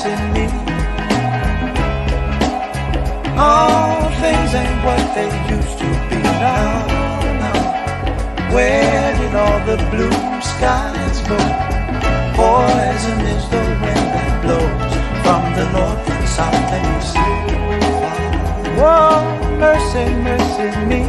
missing me. All things ain't what they used to be now. Where did all the blue skies go? Poison is the wind that blows from the north and south and east. Whoa, mercy, mercy me.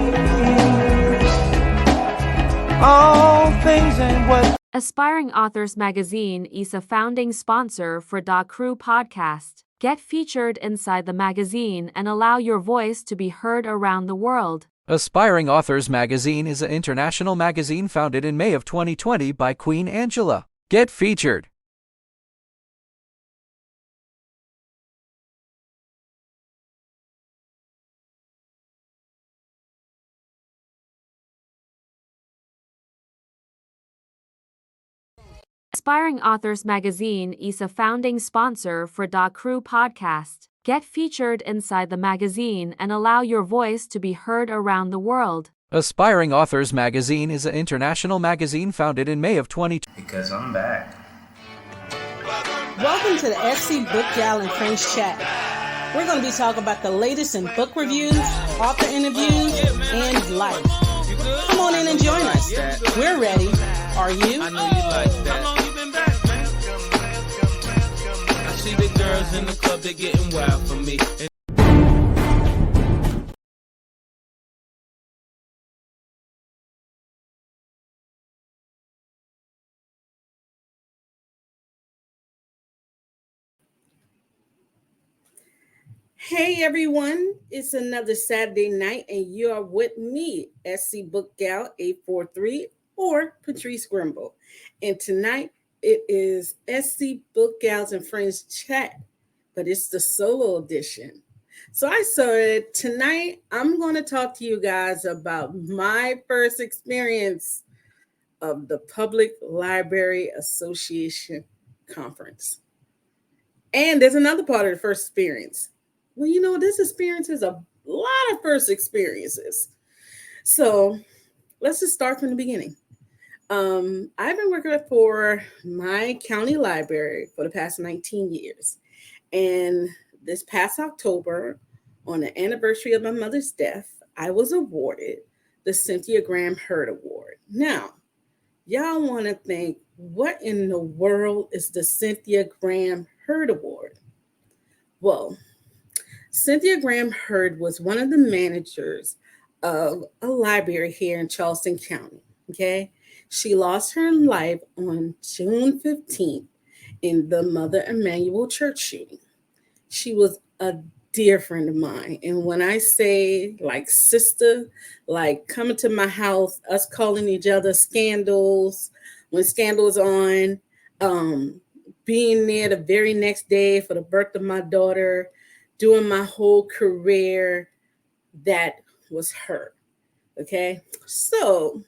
All things ain't what. Aspiring Authors Magazine is a founding sponsor for Da Crew podcast. Get featured inside the magazine and allow your voice to be heard around the world. Aspiring Authors Magazine is an international magazine founded in May of 2020 by Queen Angela. Get featured. Aspiring Authors Magazine is a founding sponsor for Da Crew podcast. Get featured inside the magazine and allow your voice to be heard around the world. Aspiring Authors Magazine is an international magazine founded in May of 2020. Because I'm back. Welcome to the SC Book Gal and Friends Chat. We're going to be talking about the latest in book reviews, author interviews, and life. Come on in and join us. We're ready. Are you? I know you like that. How long you been back, man? I see the girls in the club, they're getting wild for me. Hey everyone, it's another Saturday night and you are with me, SC Book Gal 843 or Patrice Grimball. And tonight it is SC Book Gals and Friends Chat, but it's the solo edition. So I said tonight I'm going to talk to you guys about my first experience of the Public Library Association Conference. And there's another part of the first experience. Well, you know, this experience is a lot of first experiences. So let's just start from the beginning. I've been working for my county library for the past 19 years. And this past October, on the anniversary of my mother's death, I was awarded the Cynthia Graham Hurd Award. Now, y'all want to think, what in the world is the Cynthia Graham Hurd Award? Well, Cynthia Graham Hurd was one of the managers of a library here in Charleston County, okay? She lost her life on June 15th in the Mother Emanuel Church shooting. She was a dear friend of mine. And when I say like sister, like coming to my house, us calling each other Scandals, when Scandal was on, being there the very next day for the birth of my daughter, doing my whole career, that was her, okay? So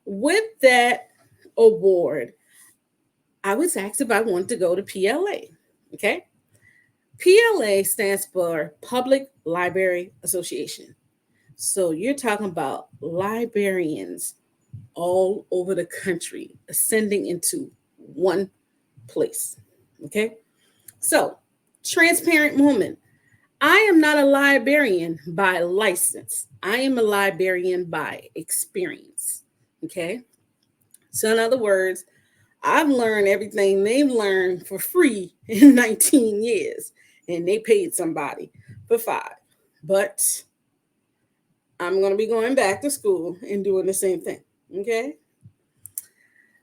with that award, I was asked if I wanted to go to PLA, okay? PLA stands for Public Library Association. So you're talking about librarians all over the country ascending into one place, okay? So, transparent moment. I am not a librarian by license. I am a librarian by experience, okay? So in other words, I've learned everything they've learned for free in 19 years, and they paid somebody for 5. But I'm going to be going back to school and doing the same thing, okay?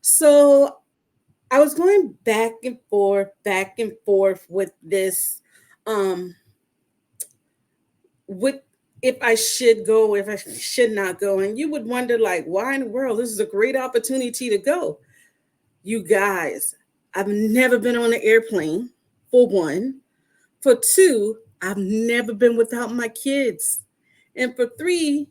So I was going back and forth with this, with if I should go, if I should not go. And you would wonder, like, why in the world? This is a great opportunity to go. You guys, I've never been on an airplane, for one. For 2, I've never been without my kids. And for 3,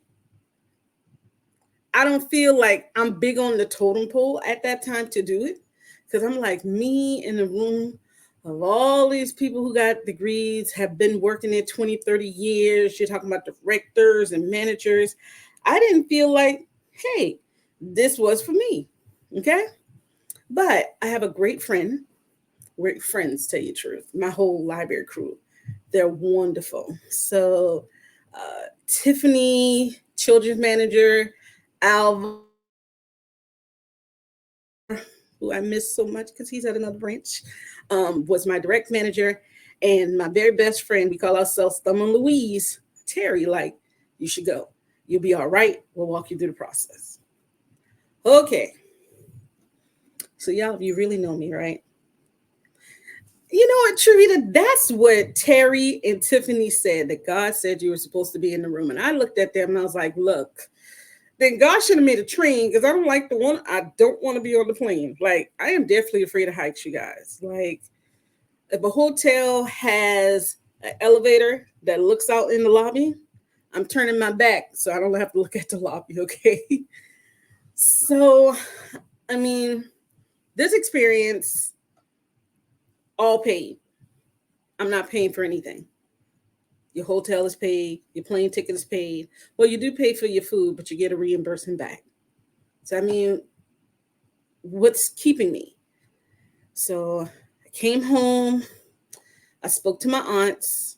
I don't feel like I'm big on the totem pole at that time to do it. Because I'm like, me in the room of all these people who got degrees, have been working there 20, 30 years. You're talking about directors and managers. I didn't feel like, hey, this was for me, okay? But I have a great friend We're friends, tell you the truth. My whole library crew, they're wonderful. So Tiffany, children's manager, Alva, who I miss so much because he's at another branch, was my direct manager. And my very best friend, we call ourselves Thumb and Louise, Terry, like, you should go. You'll be all right. We'll walk you through the process. Okay. So y'all, you really know me, right? You know what, Trevita, that's what Terry and Tiffany said, that God said you were supposed to be in the room. And I looked at them and I was like, look, then God should have made a train, because I don't want to be on the plane. Like, I am definitely afraid of heights, you guys. Like, if a hotel has an elevator that looks out in the lobby, I'm turning my back so I don't have to look at the lobby, okay? So, I mean, this experience, all paid. I'm not paying for anything. Your hotel is paid. Your plane ticket is paid. Well, you do pay for your food, but you get a reimbursement back. So, I mean, what's keeping me? So I came home. I spoke to my aunts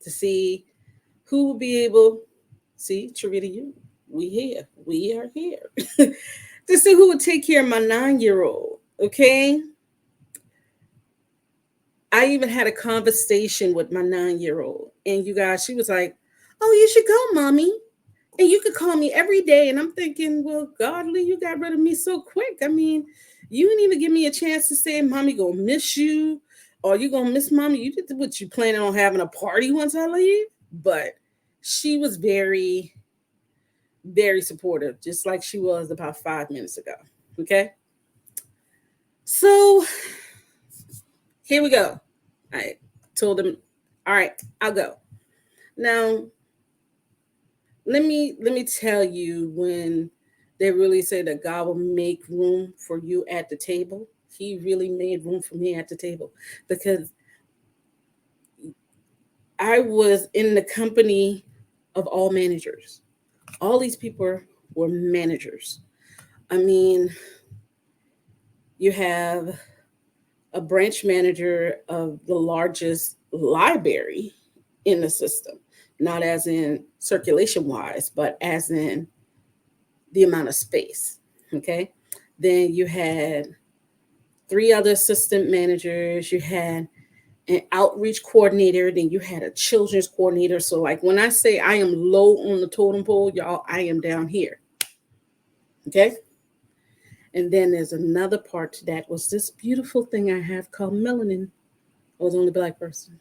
to see who would be able, see, Trevita, we are here, to see who would take care of my 9-year-old, okay? I even had a conversation with my 9-year-old, and you guys, she was like, oh, you should go, mommy, and you could call me every day. And I'm thinking, well, Godly, you got rid of me so quick. I mean, you didn't even give me a chance to say, mommy gonna miss you, or you gonna miss mommy. You did what, you planning on having a party once I leave? But she was very, very supportive, just like she was about 5 minutes ago, okay? So here we go. I told him, all right, I'll go. Now, let me tell you, when they really say that God will make room for you at the table, he really made room for me at the table, because I was in the company of all managers. All these people were managers. I mean, you have a branch manager of the largest library in the system, not as in circulation wise, but as in the amount of space. Okay. Then you had 3 other assistant managers. You had an outreach coordinator. Then you had a children's coordinator. So, like, when I say I am low on the totem pole, y'all, I am down here. Okay. And then there's another part to that, was this beautiful thing I have called melanin. I was the only Black person.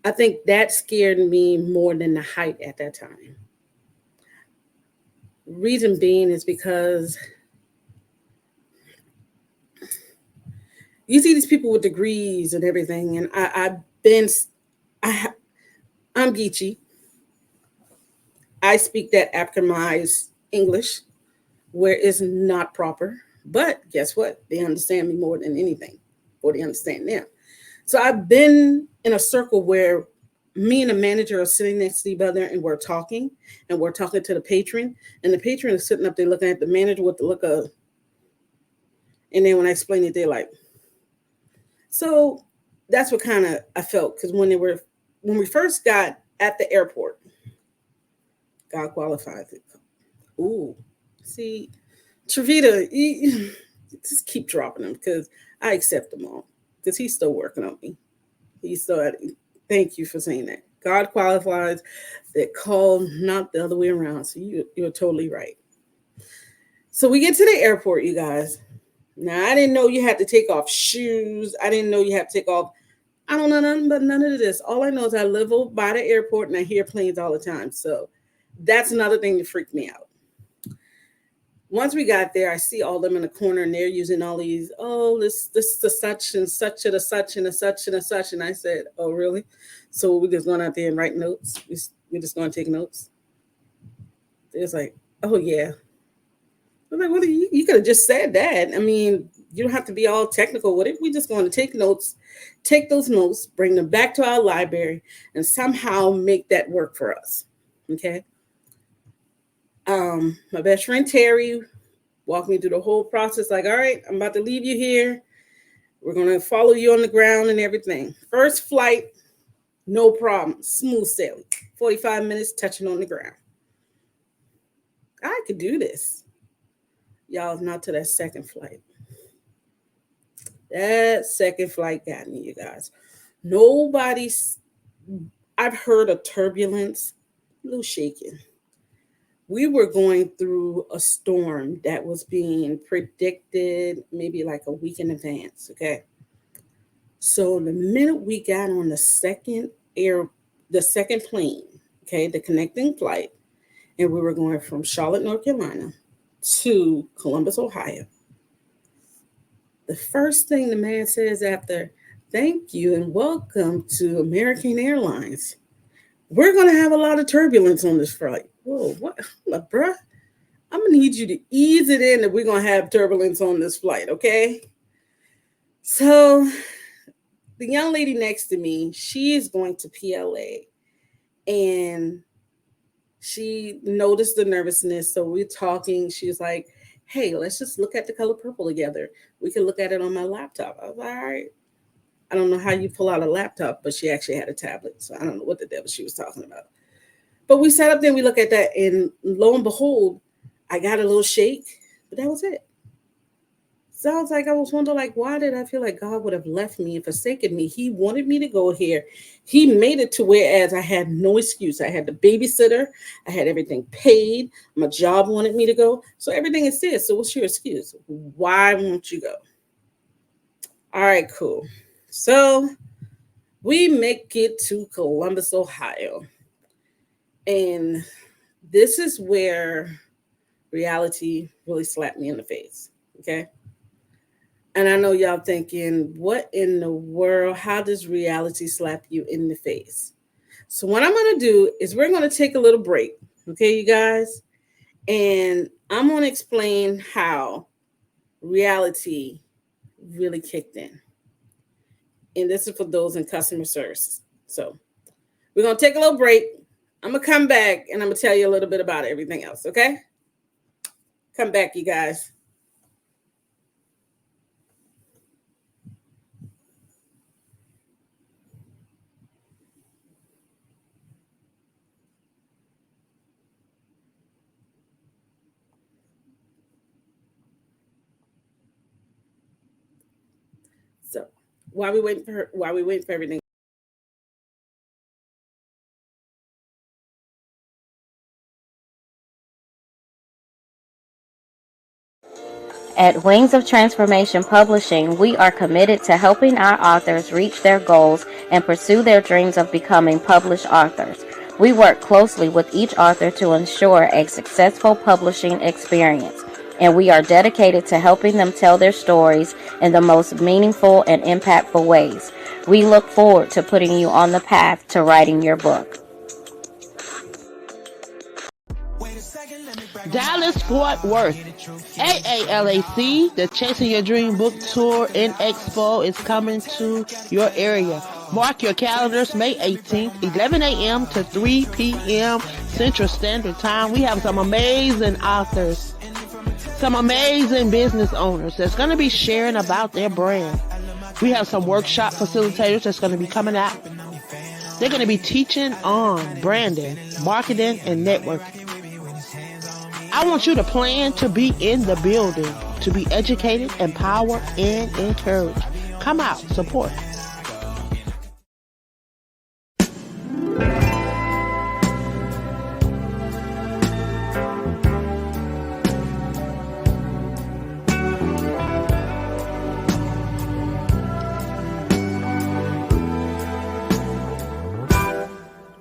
I think that scared me more than the height at that time. Reason being is because you see these people with degrees and everything, and I'm Geechee. I speak that Africanized English where it's not proper, but guess what? They understand me more than anything, or they understand them. So I've been in a circle where me and the manager are sitting next to each other, and we're talking to the patron, and the patron is sitting up there looking at the manager with the look of, and then when I explain it, they're like, so that's what kind of I felt, because when we first got at the airport, God qualifies it. Ooh, see, Trevita, just keep dropping them, because I accept them all, because he's still working on me. Thank you for saying that. God qualifies, that call, not the other way around. So you're totally right. So we get to the airport, you guys. Now, I didn't know you had to take off shoes. I didn't know you had to take off. I don't know nothing but none of this. All I know is I live over by the airport and I hear planes all the time. So that's another thing that freaked me out. Once we got there, I see all them in the corner, and they're using all these, this is the such and such and a such and a such and a such. And I said, oh, really? So we're just going out there and write notes? We're just going to take notes? It's like, oh, yeah. I'm like, what you could have just said that. I mean, you don't have to be all technical with it. We're just going to take notes, take those notes, bring them back to our library, and somehow make that work for us. Okay. My best friend Terry Walked me through the whole process. Like, all right, I'm about to leave you here. We're going to follow you on the ground and everything. First flight, no problem. Smooth sailing. 45 minutes touching on the ground. I could do this. Y'all, not to that second flight. That second flight got me, you guys. I've heard of turbulence, a little shaking. We were going through a storm that was being predicted maybe like a week in advance, okay? So the minute we got on the second plane, okay, the connecting flight, and we were going from Charlotte, North Carolina to Columbus, Ohio. The first thing the man says after, "Thank you and welcome to American Airlines. We're going to have a lot of turbulence on this flight." Whoa, what, bruh? I'm going to need you to ease it in that we're going to have turbulence on this flight, okay? So the young lady next to me, she is going to PLA, and she noticed the nervousness. So we're talking. She was like, "Hey, let's just look at the color purple together. We can look at it on my laptop." I was like, all right. I don't know how you pull out a laptop, but she actually had a tablet. So I don't know what the devil she was talking about. But we sat up there and we looked at that, and lo and behold, I got a little shake, but that was it. Sounds like I was wondering, like, why did I feel like God would have left me and forsaken me? He wanted me to go here. He made it to whereas I had no excuse. I had the babysitter. I had everything paid. My job wanted me to go. So everything is there. So what's your excuse? Why won't you go? All right, cool. So we make it to Columbus, Ohio. And this is where reality really slapped me in the face, okay? And I know y'all thinking, what in the world? How does reality slap you in the face? So what I'm going to do is we're going to take a little break, okay, you guys? And I'm going to explain how reality really kicked in. And this is for those in customer service. So we're going to take a little break. I'm going to come back and I'm going to tell you a little bit about everything else, okay? Come back, you guys. So while we wait for everything. At Wings of Transformation Publishing, we are committed to helping our authors reach their goals and pursue their dreams of becoming published authors. We work closely with each author to ensure a successful publishing experience, and we are dedicated to helping them tell their stories in the most meaningful and impactful ways. We look forward to putting you on the path to writing your book. Dallas Fort Worth. AALAC, the Chasing Your Dream Book Tour and Expo is coming to your area. Mark your calendars, May 18th, 11 a.m. to 3 p.m. Central Standard Time. We have some amazing authors, some amazing business owners that's going to be sharing about their brand. We have some workshop facilitators that's going to be coming out. They're going to be teaching on branding, marketing, and networking. I want you to plan to be in the building, to be educated, empowered, and encouraged. Come out, support.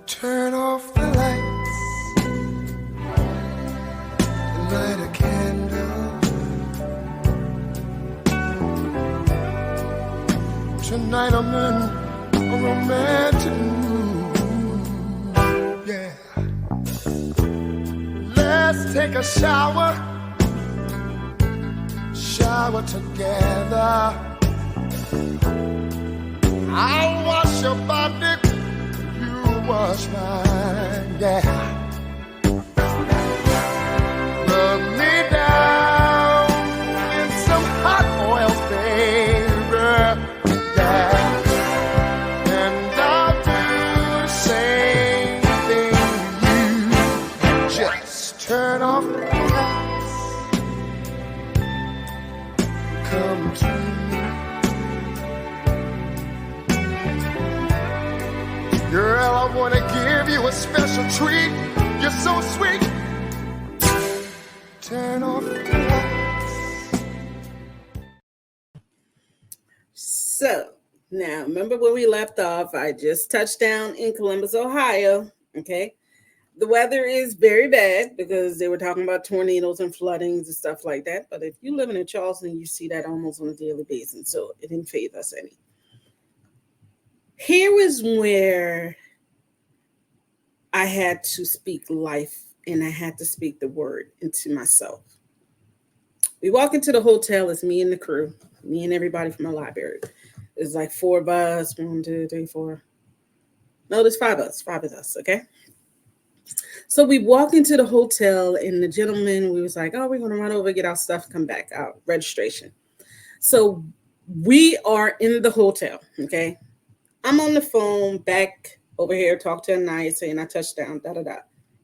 Turn off the lights and light a candle. Tonight I'm in a romantic mood. Yeah. Let's take a shower together. I'll wash your body, wash mine, yeah. Love me down come true. Girl, I wanna give you a special treat. You're so sweet. Turn off the lights. So now, remember when we left off? I just touched down in Columbus, Ohio. Okay. The weather is very bad because they were talking about tornadoes and floodings and stuff like that. But if you live in Charleston, you see that almost on a daily basis. So it didn't faze us any. Here was where I had to speak life and I had to speak the word into myself. We walk into the hotel. It's me and the crew, me and everybody from the library. It's like 4 of us. 1, 2, 3, 4. No, there's 5 of us. 5 of us. Okay. So we walk into the hotel and the gentleman, we was like, oh, we're going to run over, get our stuff, come back, our registration. So we are in the hotel. Okay. I'm on the phone back over here, talk to a night, saying I touched down,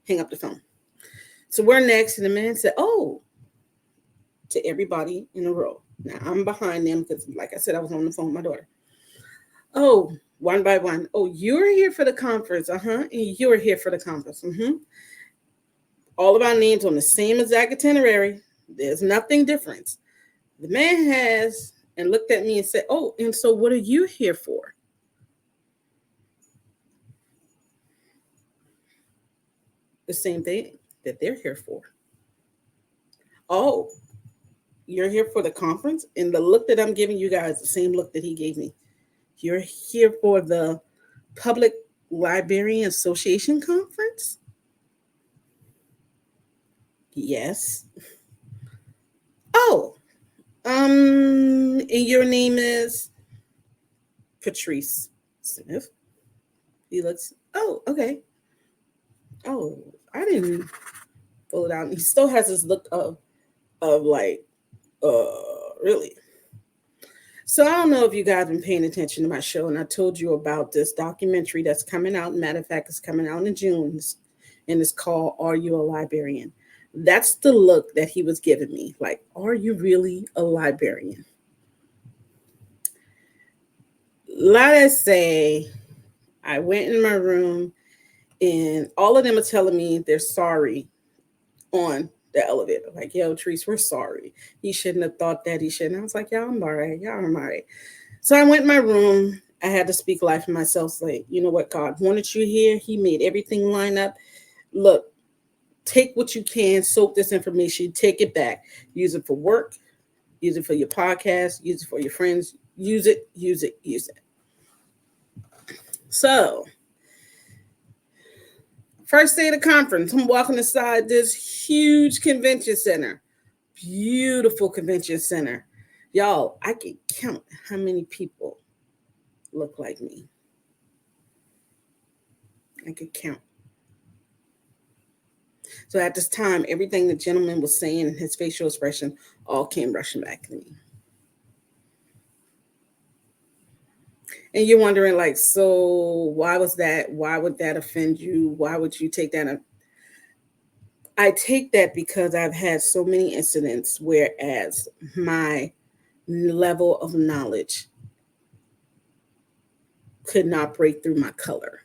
hang up the phone. So we're next, and the man said, oh, to everybody in a row. Now I'm behind them because, like I said, I was on the phone with my daughter. Oh, one by one. Oh, you're here for the conference. And you're here for the conference. All of our names on the same exact itinerary. There's nothing different. The man has, and looked at me and said, oh, and so what are you here for? The same thing that they're here for. Oh, you're here for the conference? And the look that I'm giving you guys, the same look that he gave me. You're here for the Public Librarian Association conference? Yes. Oh, and your name is Patrice Smith. He looks, oh, okay. Oh, I didn't pull it out. He still has this look of like, really? So I don't know if you guys have been paying attention to my show, and I told you about this documentary that's coming out. Matter of fact, it's coming out in June, and it's called Are You a Librarian? That's the look that he was giving me. Like, are you really a librarian? Let us say I went in my room, and all of them are telling me they're sorry on the elevator. Like, yo, Treese, we're sorry. He shouldn't have thought that. He shouldn't. I was like, yeah, I'm all right. Yeah, I'm all right. So I went in my room. I had to speak life to myself. Like, you know what? God wanted you here. He made everything line up. Look, take what you can, soak this information, take it back. Use it for work. Use it for your podcast. Use it for your friends. Use it, use it, use it. So, first day of the conference, I'm walking inside this huge convention center. Beautiful convention center. Y'all, I can count how many people look like me. I could count. So at this time, everything the gentleman was saying and his facial expression all came rushing back to me. And you're wondering, like, so why was that? Why would that offend you? Why would you take that? I take that because I've had so many incidents whereas my level of knowledge could not break through my color.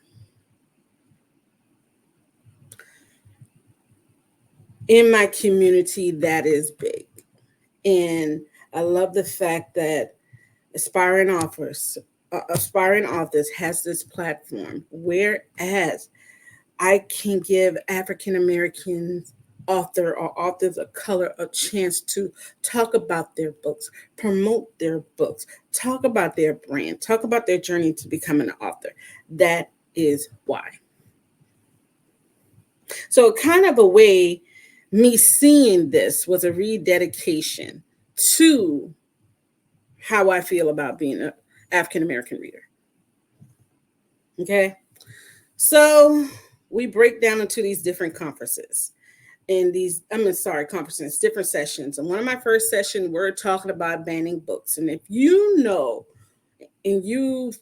In my community, that is big. And I love the fact that aspiring authors has this platform, whereas I can give African American author or authors of color a chance to talk about their books, promote their books, talk about their brand, talk about their journey to becoming an author. That is why. So kind of a way, me seeing this was a rededication to how I feel about being an African American reader. Okay. So we break down into these different conferences and conferences, different sessions. And one of my first sessions, we're talking about banning books. And if you know, and you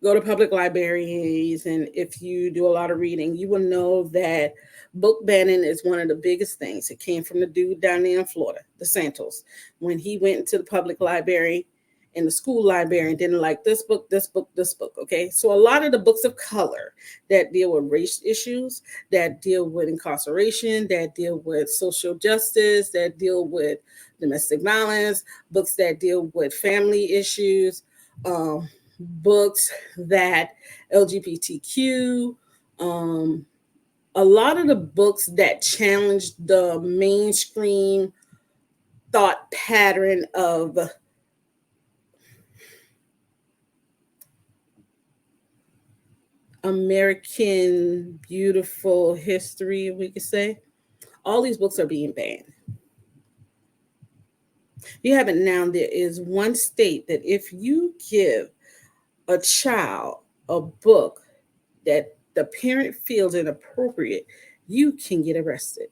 go to public libraries, and if you do a lot of reading, you will know that Book banning is one of the biggest things. It came from the dude down there in Florida, the Santos, when he went into the public library and the school library and didn't like this book, this book, this book. Okay. So a lot of the books of color that deal with race issues, that deal with incarceration, that deal with social justice, that deal with domestic violence, books that deal with family issues, books that LGBTQ, a lot of the books that challenge the mainstream thought pattern of American beautiful history, we could say. All these books are being banned. You have it now. There is one state that if you give a child a book that the parent feels inappropriate, you can get arrested.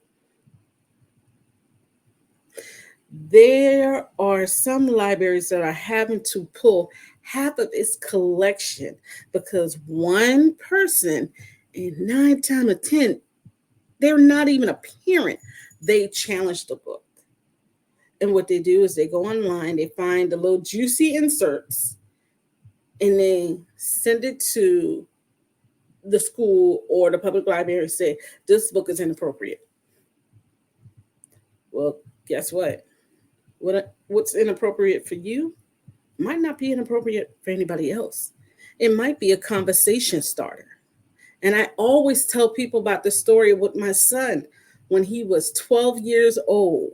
There are some libraries that are having to pull half of its collection because one person, and 9 times out of 10, they're not even a parent, they challenge the book. And what they do is they go online, they find the little juicy inserts, and they send it to the school or the public library and say, this book is inappropriate. Well, guess what? What's inappropriate for you might not be inappropriate for anybody else. It might be a conversation starter. And I always tell people about the story with my son when he was 12 years old.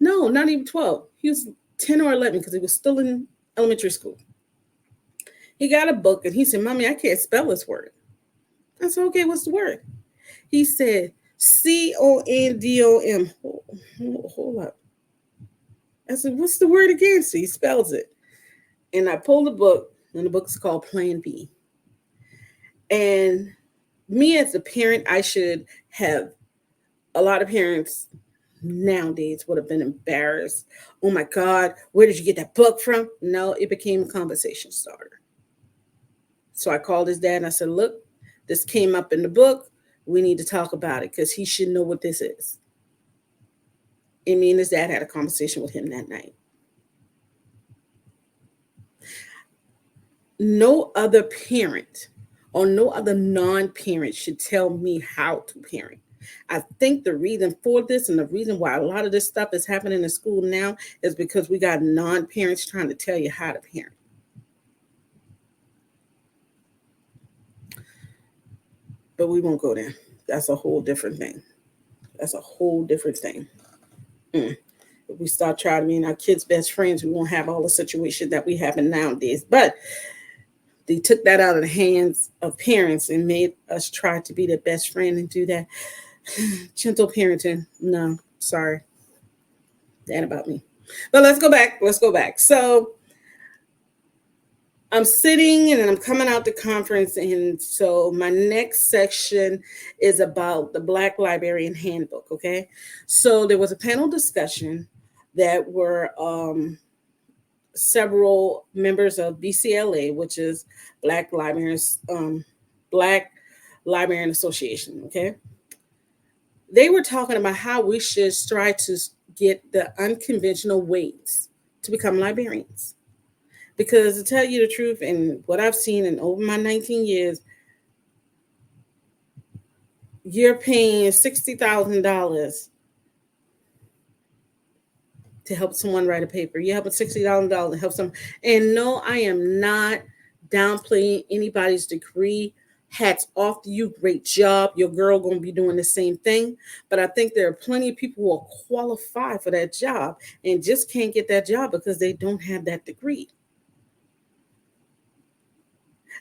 No, not even 12. He was 10 or 11 because he was still in elementary school. He got a book and he said, Mommy, I can't spell this word. I said, okay, what's the word? He said, condom. Hold up. I said, what's the word again? So he spells it. And I pulled the book, and the book is called Plan B. And me as a parent, I should have, a lot of parents nowadays would have been embarrassed. Oh my God, where did you get that book from? No, it became a conversation starter. So I called his dad and I said, look, this came up in the book. We need to talk about it because he should know what this is. And me and his dad had a conversation with him that night. No other parent or no other non-parent should tell me how to parent. I think the reason for this and the reason why a lot of this stuff is happening in school now is because we got non-parents trying to tell you how to parent. But we won't go there. That's a whole different thing. If we start trying to be our kids' best friends, we won't have all the situations that we have in nowadays. But they took that out of the hands of parents and made us try to be their best friend and do that gentle parenting. No, sorry. That ain't about me. But let's go back. So I'm sitting and I'm coming out the conference. And so my next section is about the Black Librarian Handbook. Okay. So there was a panel discussion that were several members of BCLA, which is Black Librarian Association. Okay. They were talking about how we should try to get the unconventional ways to become librarians. Because to tell you the truth, and what I've seen in over my 19 years, you're paying $60,000 to help someone write a paper. You're helping $60,000 to help someone. And no, I am not downplaying anybody's degree. Hats off to you. Great job. Your girl going to be doing the same thing. But I think there are plenty of people who are qualified for that job and just can't get that job because they don't have that degree.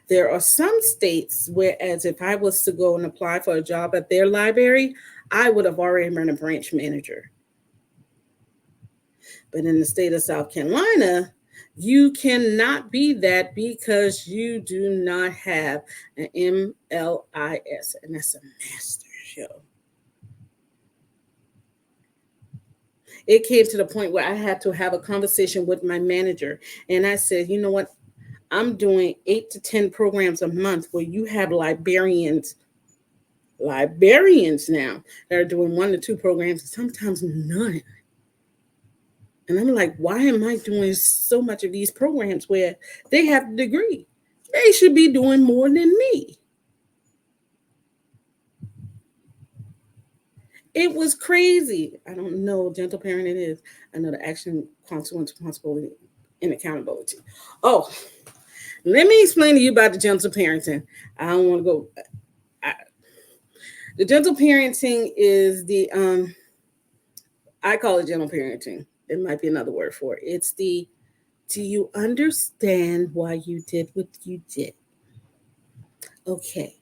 There are some states whereas if I was to go and apply for a job at their library, I would have already been a branch manager. But in the state of South Carolina, you cannot be that because you do not have an MLIS, and that's a master's, yo. It came to the point where I had to have a conversation with my manager, and I said, you know what? I'm doing 8 to 10 programs a month where you have librarians librarians now that are doing 1 to 2 programs, sometimes none. And I'm like, why am I doing so much of these programs where they have a degree? They should be doing more than me. It was crazy. I don't know, gentle parent it is. I know the action, consequence, responsibility, and accountability. Oh, let me explain to you about the gentle parenting. I don't want to go. The gentle parenting is the, I call it gentle parenting. It might be another word for it. It's the, do you understand why you did what you did? Okay.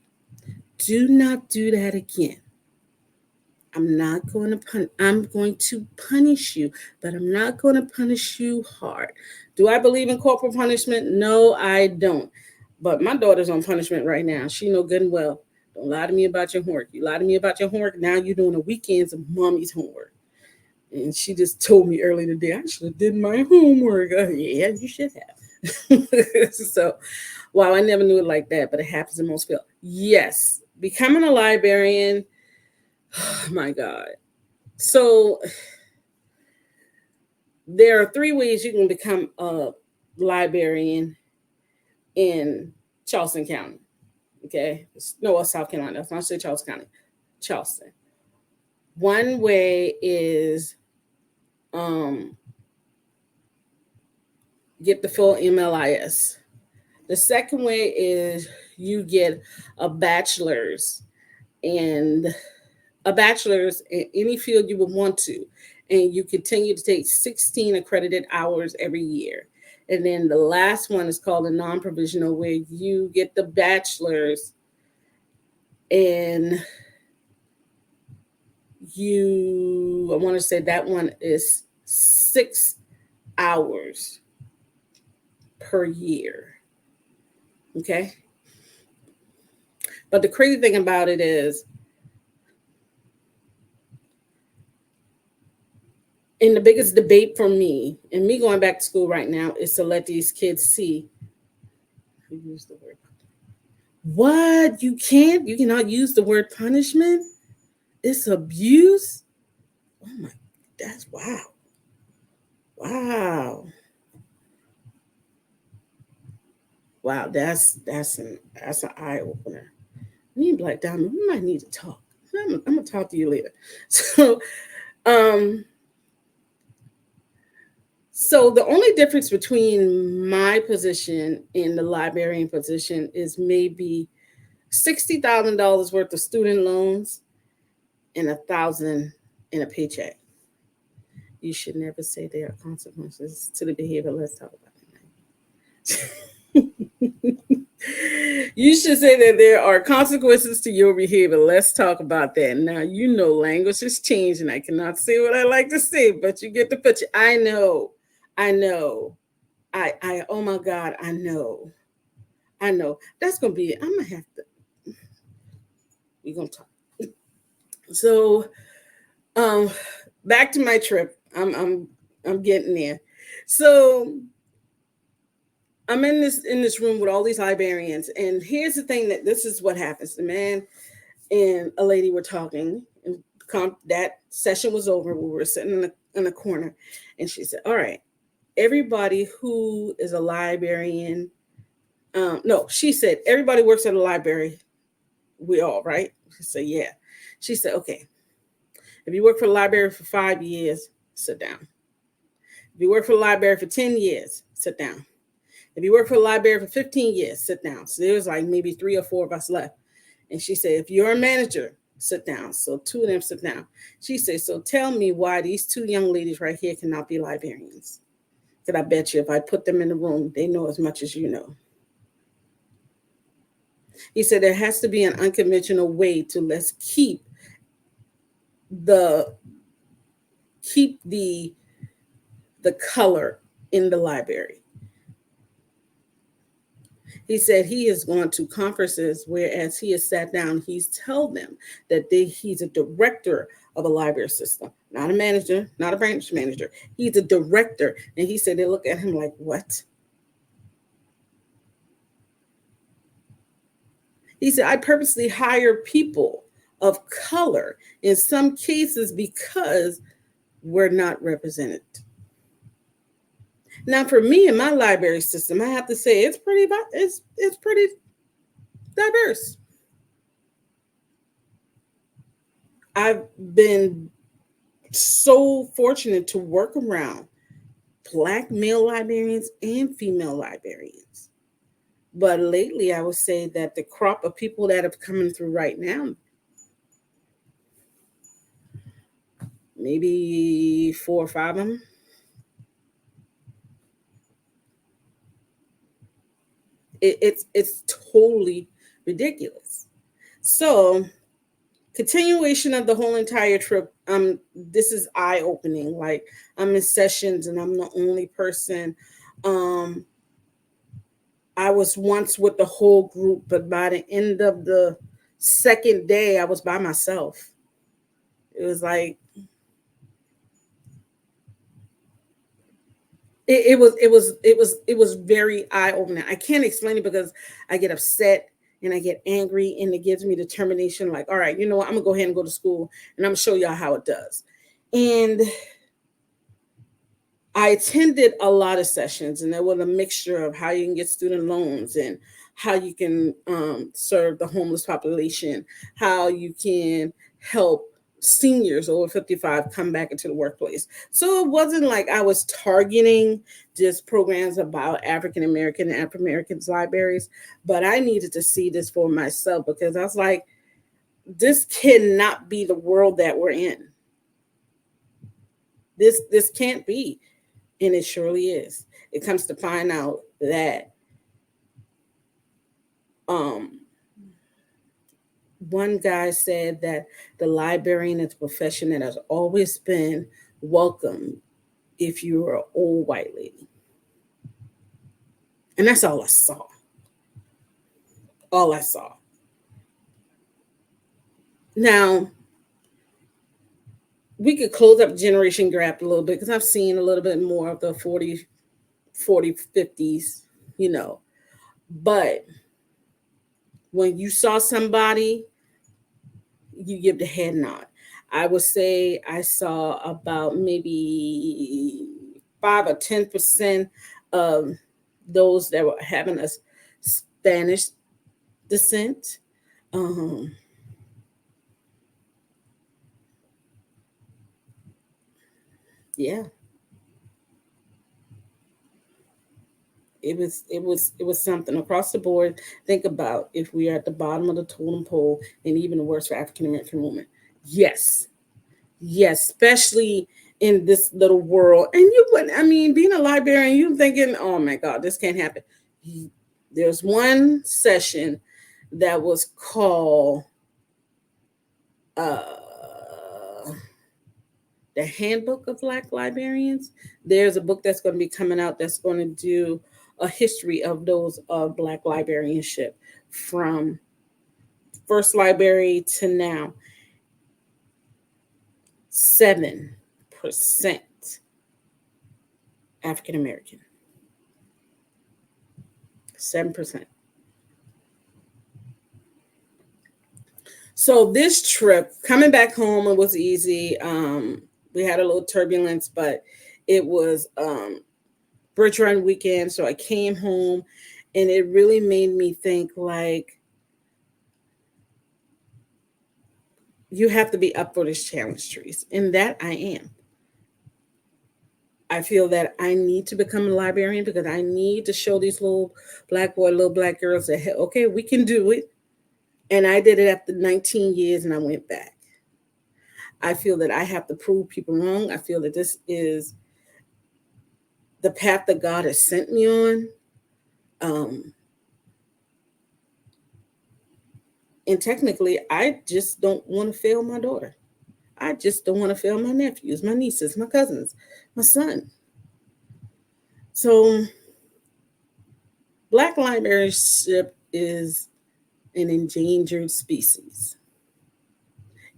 Do not do that again. I'm going to punish you, but I'm not going to punish you hard. Do I believe in corporal punishment? No, I don't. But my daughter's on punishment right now. She know good and well. Don't lie to me about your homework. You lie to me about your homework. Now you're doing the weekends of mommy's homework. And she just told me earlier today, I should have did my homework. Yeah, you should have. So, wow, I never knew it like that, but it happens in most fields. Yes, becoming a librarian. Oh my God. So there are 3 ways you can become a librarian in Charleston County. Okay. No, South Carolina. If I say Charleston County, Charleston. One way is get the full MLIS. The second way is you get a bachelor's in any field you would want to, and you continue to take 16 accredited hours every year. And then the last one is called a non-provisional, where you get the bachelor's and I want to say that one is 6 hours per year. Okay. But the crazy thing about it is, and the biggest debate for me, and me going back to school right now, is to let these kids see. Use the word. What? You cannot use the word punishment? It's abuse? Oh my, that's wow. Wow. Wow, that's an eye opener. Me and Black Diamond, we might need to talk. I'm gonna talk to you later. So the only difference between my position and the librarian position is maybe $60,000 worth of student loans and $1,000 in a paycheck. You should never say there are consequences to the behavior. Let's talk about that. You should say that there are consequences to your behavior. Let's talk about that. Now, you know, language has changed and I cannot say what I like to say, but you get the picture. I know. Oh my God, I know. That's going to be it. I'm going to have to, we're going to talk. So, back to my trip. I'm getting there. So I'm in this room with all these librarians, and here's the thing, that this is what happens. The man and a lady were talking, and that session was over. We were sitting in a corner, and she said, all right, everybody who is a librarian, she said, everybody works at a library. We all, right? She said, yeah. She said, okay, if you work for the library for 5 years, sit down. If you work for the library for 10 years, sit down. If you work for the library for 15 years, sit down. So there was like maybe 3 or 4 of us left. And she said, if you're a manager, sit down. So 2 of them sit down. She said, so tell me why these 2 young ladies right here cannot be librarians. Because I bet you if I put them in the room, they know as much as you know. He said, there has to be an unconventional way to let's keep the color in the library. He said he is going to conferences, whereas he has sat down, he's told them that he's a director of a library system, not a manager, not a branch manager. He's a director. And he said they look at him like, what? He said, I purposely hire people of color, in some cases because we're not represented. Now, for me in my library system, I have to say it's pretty diverse. I've been so fortunate to work around Black male librarians and female librarians. But lately, I would say that the crop of people that are coming through right now, maybe 4 or 5 of them, it's totally ridiculous. So, continuation of the whole entire trip, this is eye opening. Like, I'm in sessions and I'm the only person. I was once with the whole group, but by the end of the second day, I was by myself. It was like it was very eye opening. I can't explain it because I get upset and I get angry, and it gives me determination. Like, all right, you know what? I'm gonna go ahead and go to school, and I'm gonna show y'all how it does. And I attended a lot of sessions, and there was a mixture of how you can get student loans and how you can serve the homeless population, how you can help seniors over 55 come back into the workplace. So it wasn't like I was targeting just programs about African American and African Americans libraries, but I needed to see this for myself because I was like, this cannot be the world that we're in. This can't be. And it surely is. It comes to find out that one guy said that the librarian is a profession that has always been welcome if you're an old white lady. And that's all I saw. All I saw. Now, we could close up generation gap a little bit because I've seen a little bit more of the 40, 50s, you know. But when you saw somebody, you give the head nod. I would say I saw about maybe 5 or 10% of those that were having a Spanish descent. Yeah. It was something across the board. Think about if we are at the bottom of the totem pole, and even worse for African American women. Yes, especially in this little world. And you wouldn't, I mean, being a librarian, you're thinking, oh my God, this can't happen. There's one session that was called the Handbook of Black Librarians. There's a book that's going to be coming out that's going to do a history of those Black librarianship from first library to now. 7% African American. 7%. So this trip, coming back home, it was easy. We had a little turbulence, but it was Bridge Run weekend. So I came home, and it really made me think, like, you have to be up for this challenge, Trees. And that I am. I feel that I need to become a librarian because I need to show these little Black boys, little Black girls that, hey, okay, we can do it. And I did it after 19 years, and I went back. I feel that I have to prove people wrong. I feel that this is the path that God has sent me on. And technically, I just don't want to fail my daughter. I just don't want to fail my nephews, my nieces, my cousins, my son. So Black librarianship is an endangered species.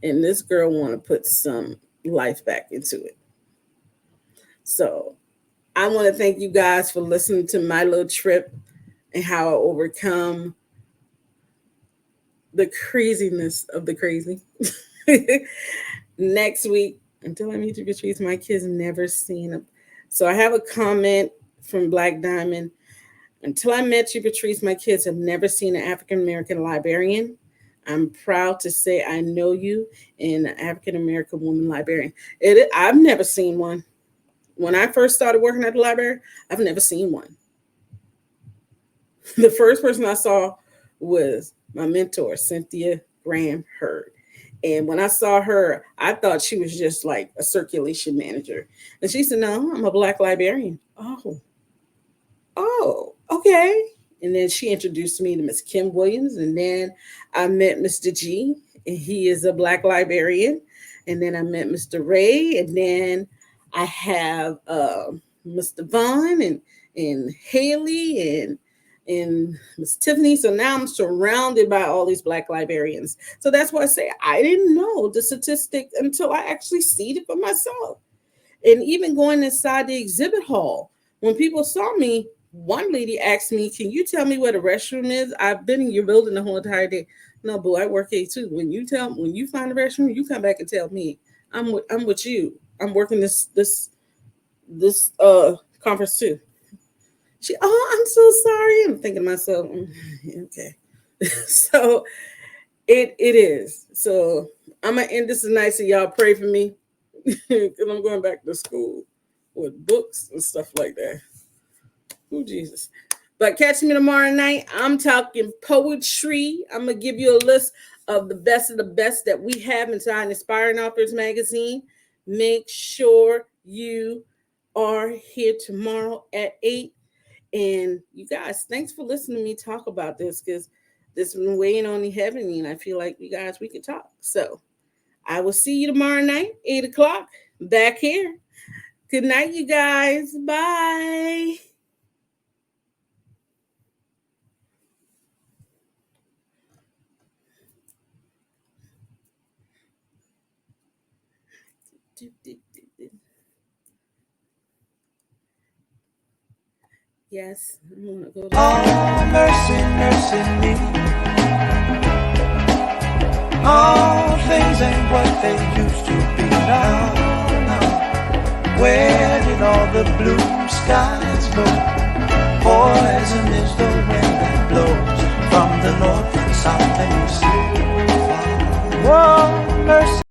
And this girl want to put some life back into it. So I want to thank you guys for listening to my little trip and how I overcome the craziness of the crazy. Next week, until I meet you, Patrice, my kids never seen them. So I have a comment from Black Diamond. Until I met you, Patrice, my kids have never seen an African American librarian. I'm proud to say I know you and an African American woman librarian. I've never seen one. When I first started working at the library, I've never seen one. The first person I saw was my mentor, Cynthia Graham Hurd. And when I saw her, I thought she was just like a circulation manager. And she said, no, I'm a Black librarian. Oh, okay. And then she introduced me to Miss Kim Williams. And then I met Mr. G, and he is a Black librarian. And then I met Mr. Ray. And then I have Mr. Vaughn and Haley and Miss Tiffany. So now I'm surrounded by all these Black librarians. So that's why I say I didn't know the statistic until I actually see it for myself. And even going inside the exhibit hall, when people saw me, one lady asked me, can you tell me where the restroom is? I've been in your building the whole entire day. No, boo, I work here too. When you find the restroom, you come back and tell me. I'm with you. I'm working this conference too. I'm so sorry. I'm thinking to myself, okay. So it is. So I'm gonna end this tonight. So y'all pray for me. Because I'm going back to school with books and stuff like that. Oh, Jesus. But catch me tomorrow night. I'm talking poetry. I'm going to give you a list of the best that we have inside Inspiring Authors Magazine. Make sure you are here tomorrow at 8. And you guys, thanks for listening to me talk about this, because this has been weighing on me heavily, and I feel like we could talk. So I will see you tomorrow night, 8 o'clock, back here. Good night, you guys. Bye. Yes, I'm gonna go to mercy, mercy me. All things ain't what they used to be now. Where did all the blue skies go? Poison is the wind that blows from the north, the south, and east. Whoa, mercy.